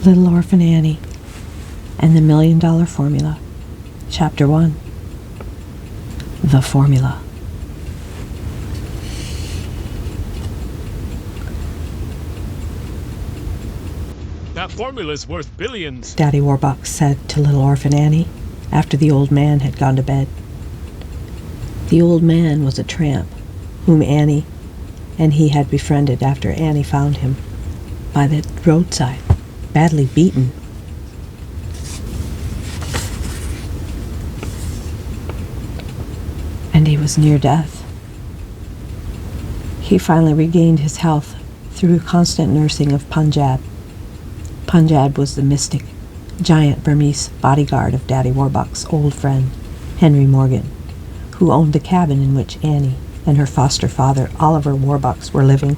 Little Orphan Annie and the $1 Million Formula. Chapter 1. The Formula. That formula's worth billions. Daddy Warbucks said to little Orphan Annie after the old man had gone to bed. The old man was a tramp whom Annie and he had befriended after Annie found him by the roadside, badly beaten. And he was near death. He finally regained his health through constant nursing of Punjab. Punjab was the mystic, giant Burmese bodyguard of Daddy Warbucks' old friend, Henry Morgan, who owned the cabin in which Annie and her foster father, Oliver Warbucks, were living.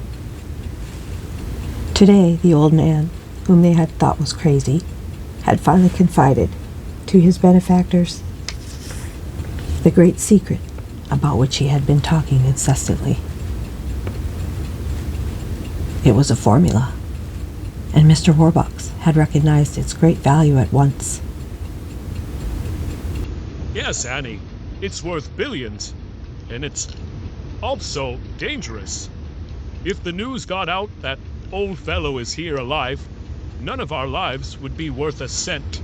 Today, the old man, whom they had thought was crazy, had finally confided to his benefactors the great secret about which he had been talking incessantly. It was a formula, and Mr. Warbucks had recognized its great value at once. Yes, Annie, it's worth billions, and it's also dangerous. If the news got out that old fellow is here alive, none of our lives would be worth a cent.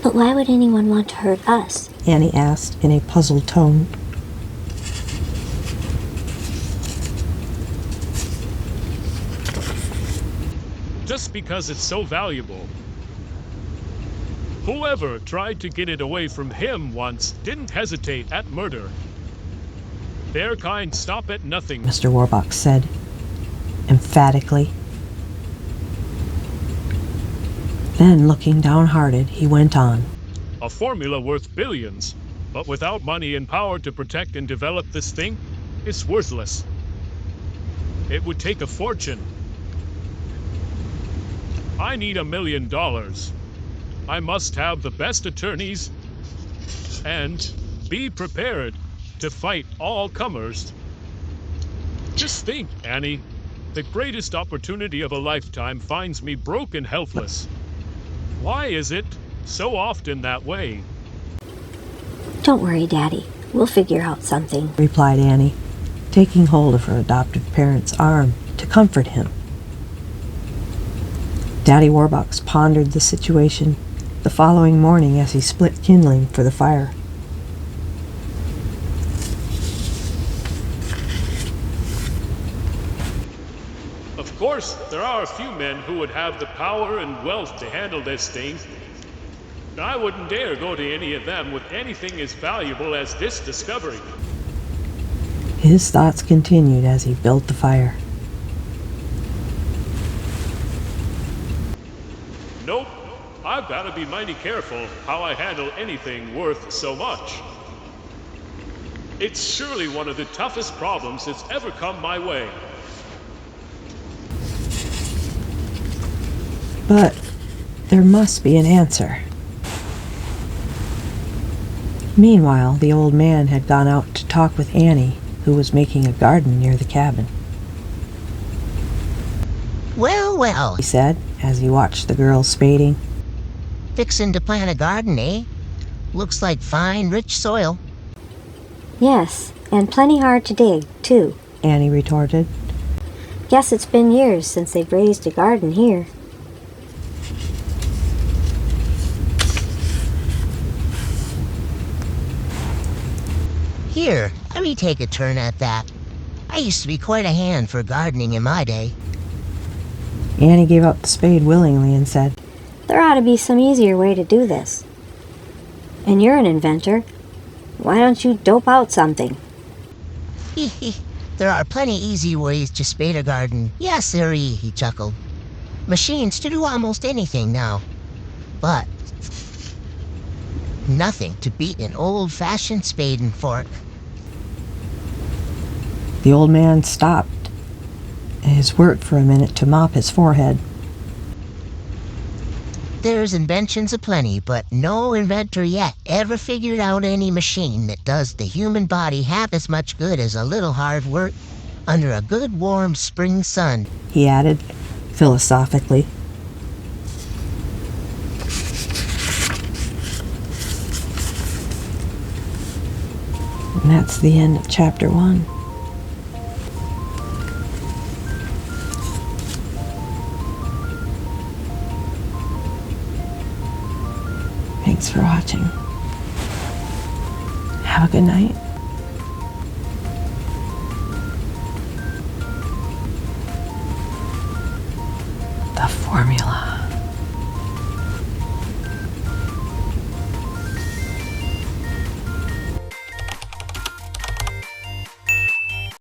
But why would anyone want to hurt us? Annie asked in a puzzled tone. Just because it's so valuable. Whoever tried to get it away from him once didn't hesitate at murder. Their kind stop at nothing. Mr. Warbucks said, emphatically. Then, looking downhearted, he went on. A formula worth billions, but without money and power to protect and develop this thing, it's worthless. It would take a fortune. I need $1 million. I must have the best attorneys and be prepared to fight all comers. Just think, Annie, the greatest opportunity of a lifetime finds me broke and helpless. Why is it so often that way? Don't worry, Daddy. We'll figure out something, replied Annie, taking hold of her adoptive parent's arm to comfort him. Daddy Warbucks pondered the situation the following morning as he split kindling for the fire. Of course, there are a few men who would have the power and wealth to handle this thing. I wouldn't dare go to any of them with anything as valuable as this discovery. His thoughts continued as he built the fire. Nope, I've got to be mighty careful how I handle anything worth so much. It's surely one of the toughest problems that's ever come my way. But there must be an answer. Meanwhile, the old man had gone out to talk with Annie, who was making a garden near the cabin. Well, He said, as he watched the girls spading. fixin' to plant a garden, eh? Looks like fine, rich soil. Yes, and plenty hard to dig, too. Annie retorted. Guess it's been years since they've raised a garden here. Here, let me take a turn at that. I used to be quite a hand for gardening in my day. Annie gave up the spade willingly and said, There ought to be some easier way to do this. And you're an inventor. Why don't you dope out something? There are plenty easy ways to spade a garden. Yes, sirree, he chuckled. Machines to do almost anything now. But nothing to beat an old-fashioned spade and fork. The old man stopped his work for a minute to mop his forehead. There's inventions aplenty, but no inventor yet ever figured out any machine that does the human body half as much good as a little hard work under a good warm spring sun. He added philosophically. And that's the end of chapter 1. Thanks for watching. Have a good night. The formula.